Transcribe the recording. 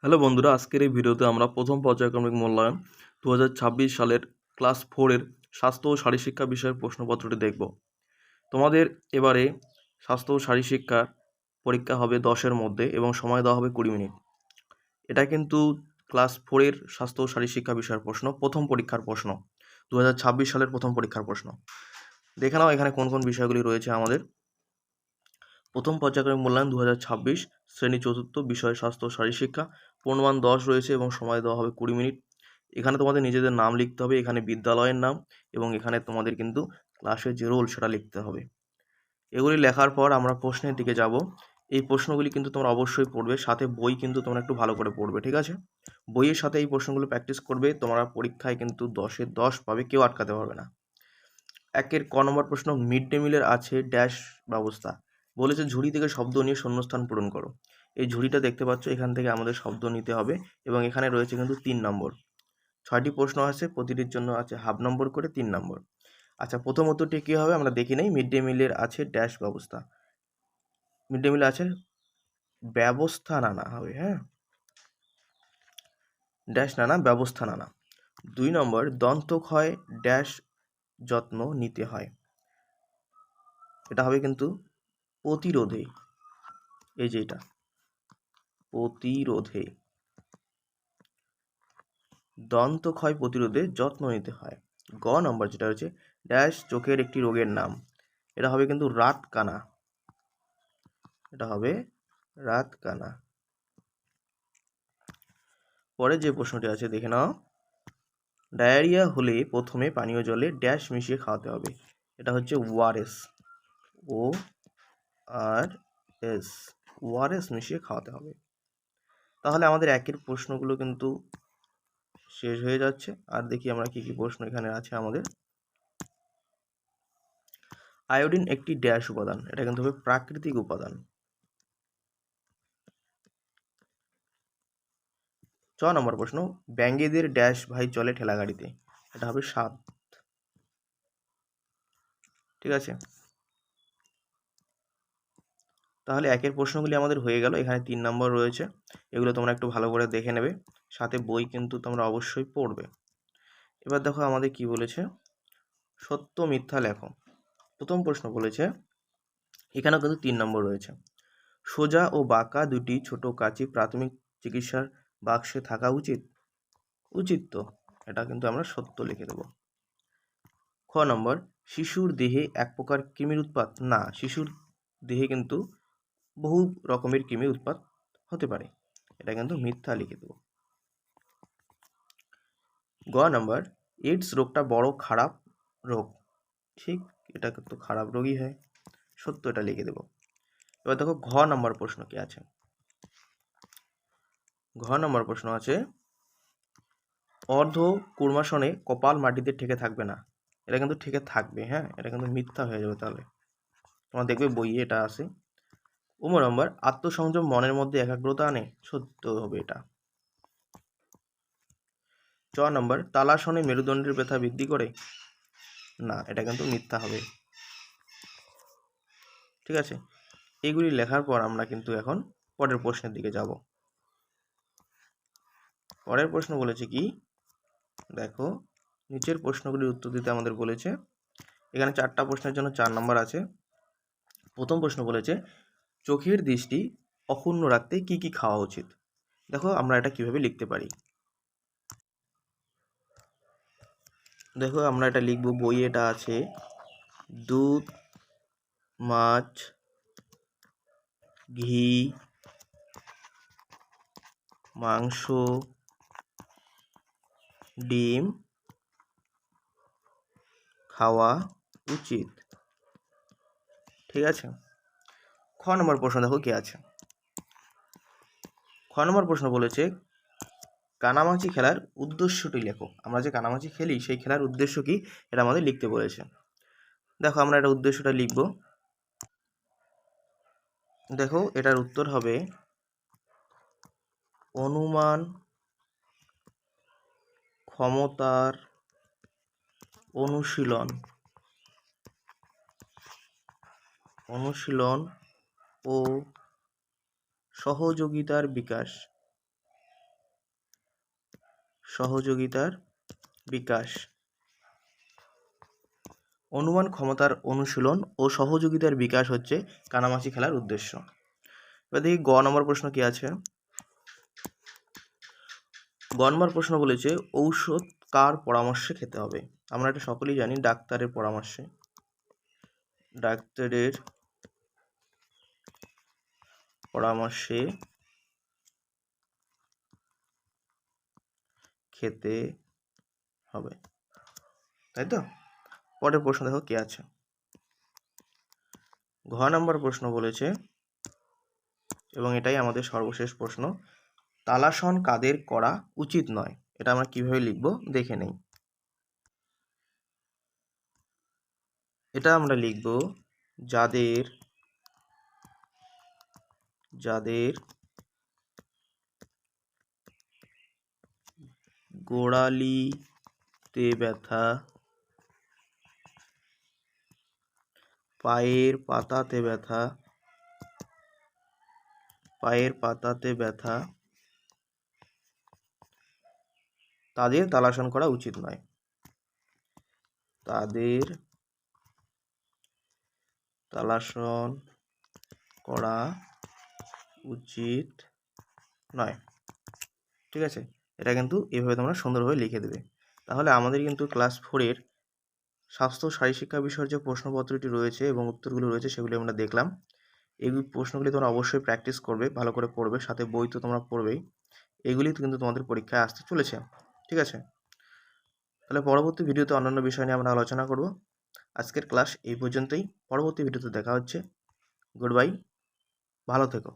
Hello বন্ধুরা, আজকের এই ভিডিওতে আমরা প্রথম পর্যায়ক্রমিক মূল্যায়ন 2026 সালের ক্লাস 4-এর স্বাস্থ্য ও শারীরশিক্ষা বিষয়ের প্রশ্নপত্রটি দেখব। তোমাদের এবারে স্বাস্থ্য ও শারীরশিক্ষার পরীক্ষা হবে 10-এর মধ্যে এবং সময় দেওয়া হবে 20 মিনিট। এটা কিন্তু ক্লাস 4-এর স্বাস্থ্য ও শারীরশিক্ষা বিষয়ের প্রশ্ন, প্রথম পরীক্ষার প্রশ্ন, 2026 সালের প্রথম পরীক্ষার প্রশ্ন। দেখে নাও এখানে কোন কোন বিষয়গুলি রয়েছে আমাদের। প্রথম পর্যায়ক্রমিক মূল্যায়ন 2026, শ্রেণী চতুর্থ, বিষয় স্বাস্থ্য ও শারীরশিক্ষা, পূর্ণমান 10 রয়েছে এবং সময় দেওয়া হবে 20 মিনিট। এখানে তোমাদের নিজেদের নাম লিখতে হবে, এখানে বিদ্যালয়ের নাম এবং এখানে তোমাদের কিন্তু ক্লাসের যে রোল সেটা লিখতে হবে। এগুলি লেখার পর আমরা প্রশ্নের দিকে যাব। এই প্রশ্নগুলি কিন্তু তোমরা অবশ্যই পড়বে, সাথে বই কিন্তু তোমরা একটু ভালো করে পড়বে, ঠিক আছে? বইয়ের সাথে এই প্রশ্নগুলো প্র্যাকটিস করবে, তোমরা পরীক্ষায় কিন্তু 10-এ 10 পাবে, কেউ আটকাতে পারবে না। একের ক নম্বর প্রশ্ন, মিড ডে মিলের আছে ড্যাশ ব্যবস্থা। বলেছে ঝুড়ি থেকে শব্দ নিয়ে শূন্যস্থান পূরণ করো। এই ঝুড়িটা দেখতে পাচ্ছ, এখান থেকে আমাদের শব্দ নিতে হবে এবং এখানে রয়েছে কিন্তু 3 নম্বর। 6টি প্রশ্ন আছে, প্রতিটির জন্য আছে হাফ নম্বর করে 3 নম্বর। আচ্ছা, প্রথম উত্তরটি কী হবে আমরা দেখি নেই। মিড ডে মিলের আছে ড্যাশ ব্যবস্থা। মিড ডে মিলে আছে ব্যবস্থা নানা হবে, হ্যাঁ, ড্যাশ নানা, ব্যবস্থা নানা। 2 নম্বর, দন্তক্ষয় ড্যাশ যত্ন নিতে হয়। এটা হবে কিন্তু প্রতিরোধে, এই যে এটা প্রতিরোধে, দন্তক্ষয় প্রতিরোধে যত্ন নিতে হয়। গ নম্বর যেটা হচ্ছে ড্যাশ চোখের একটি রোগের নাম। এটা হবে কিন্তু রাতকানা, এটা হবে রাতকানা। পরে যে প্রশ্নটি আছে দেখে নাও। ডায়রিয়া হলে প্রথমে পানীয় জলে ড্যাশ মিশিয়ে খাওয়াতে হবে। এটা হচ্ছে ওআরএস, ও আর এস, ওআরএস মিশিয়ে খাওয়াতে হবে। তাহলে আমাদের একের প্রশ্নগুলো কিন্তু শেষ হয়ে যাচ্ছে। আর দেখি আমরা কি কি প্রশ্ন এখানে আছে আমাদের। আয়োডিন একটি ড্যাশ উপাদান, এটা কিন্তু হবে প্রাকৃতিক উপাদান। 6 নম্বর প্রশ্ন, ব্যাঙেদের ড্যাশ ভাই চলে ঠেলা গাড়িতে। এটা হবে 7, ঠিক আছে? তাহলে একের প্রশ্নগুলি আমাদের হয়ে গেল। এখানে 3 নম্বর রয়েছে, এগুলো তোমরা একটু ভালো করে দেখে নেবে, সাথে বই কিন্তু তোমরা অবশ্যই পড়বে। এবার দেখো আমাদের কি বলেছে, সত্য মিথ্যা লেখো। প্রথম প্রশ্ন বলেছে, এখানেও কিন্তু 3 নম্বর রয়েছে। সোজা ও বাঁকা দুটি ছোট কাঁচি প্রাথমিক চিকিৎসার বাক্সে থাকা উচিত। উচিত তো, এটা কিন্তু আমরা সত্য লিখে দেব। খ নম্বর, শিশুর দেহে এক প্রকার কৃমির উৎপাত। না, শিশুর দেহে কিন্তু বহু রকমের কৃমির উৎপাত হতে পারে, এটা কিন্তু মিথ্যা লিখে দেব। গ নম্বর, এইডস রোগটা বড় খারাপ রোগ। ঠিক, এটা কিন্তু খারাপ রোগই হয়, সত্য, এটা লিখে দেব। এবার দেখো ঘ নম্বর প্রশ্ন কি আছে। ঘ নম্বর প্রশ্ন আছে, অর্ধ কুর্মাসনে কপাল মাটিতে ঠেকে থাকবে না। এটা কিন্তু ঠেকে থাকবে, হ্যাঁ, এটা কিন্তু মিথ্যা হয়ে যাবে। তাহলে তোমরা দেখবে বইয়ে এটা আছে। নম্বর, আত্মসংযম মনের মধ্যে একাগ্রতা আনে। সত্য হবে এটা। 4 নম্বর, তালাসনে মেরুদণ্ডের ব্যথা বৃদ্ধি করে। না, এটা কিন্তু মিথ্যা হবে, ঠিক আছে? এগুলি লেখার পর আমরা কিন্তু এখন পরের প্রশ্নের দিকে যাব। পরের প্রশ্ন বলেছে কি দেখো, নিচের প্রশ্নগুলির উত্তর দিতে আমাদের বলেছে। এখানে 4টা প্রশ্নের জন্য 4 নম্বর আছে। প্রথম প্রশ্ন বলেছে, চোখের দৃষ্টি অক্ষুণ্ণ রাখতে কি কি খাওয়া উচিত। দেখো আমরা এটা কিভাবে লিখতে পারি। দেখো আমরা এটা লিখব, বইয়ে এটা আছে, দুধ, মাছ, ঘি, মাংস, ডিম খাওয়া উচিত, ঠিক আছে? খ নম্বর প্রশ্ন দেখো কি আছে। খ নম্বর প্রশ্ন বলেছে, কানামাছি খেলার উদ্দেশ্যটি লেখো। আমরা যে কানামাছি খেলি সেই খেলার উদ্দেশ্য কি, এটা আমাদের লিখতে বলেছে। দেখো আমরা এটা উদ্দেশ্যটা লিখব। দেখো এটার উত্তর হবে অনুমান ক্ষমতার অনুশীলন, অনুশীলন ও সহযোগিতার বিকাশ। সহযোগিতার বিকাশ। অনুমান ক্ষমতার অনুশীলন ও সহযোগিতার বিকাশ হচ্ছে কানামাছি খেলার উদ্দেশ্য। এবার দেখি গ নম্বর প্রশ্ন কি আছে। গ নম্বর প্রশ্ন বলেছে ঔষধ কার পরামর্শে খেতে হবে। আমরা এটা সকলেই জানি, ডাক্তারের পরামর্শে। ডাক্তারের পরামর্শে খেতে হবে, তাই তো? পরের প্রশ্ন দেখো কি আছে। ঘ নম্বর প্রশ্ন বলেছে, এবং এটাই আমাদের সর্বশেষ প্রশ্ন, তালাসন কাদের করা উচিত নয়। এটা আমরা কিভাবে লিখব দেখে নেই। এটা আমরা লিখব যাদের গোড়ালিতে ব্যথা, পায়ের পাতাতে ব্যথা, তাদের তালাসন করা উচিত নয়। তাদের তালাসন করা উচিত নয়। ঠিক আছে, এটা কিন্তু এভাবে তোমরা সুন্দরভাবে লিখে দেবে। তাহলে আমাদের কিন্তু ক্লাস 4-এর স্বাস্থ্য শারীরশিক্ষা বিষয়ের যে প্রশ্নপত্রটি রয়েছে এবং উত্তরগুলো রয়েছে সেগুলি আমরা দেখলাম। এই প্রশ্নগুলি তোমরা অবশ্যই প্র্যাকটিস করবে, ভালো করে পড়বে, সাথে বই তো তোমরা পড়বেই। এগুলি কিন্তু তোমাদের পরীক্ষায় আসতে চলেছে। ঠিক আছে, তাহলে পরবর্তী ভিডিওতে অন্যান্য বিষয় নিয়ে আমরা আলোচনা করব। আজকের ক্লাস এই পর্যন্তই। পরবর্তী ভিডিওতে দেখা হচ্ছে। গুড বাই, ভালো থেকো।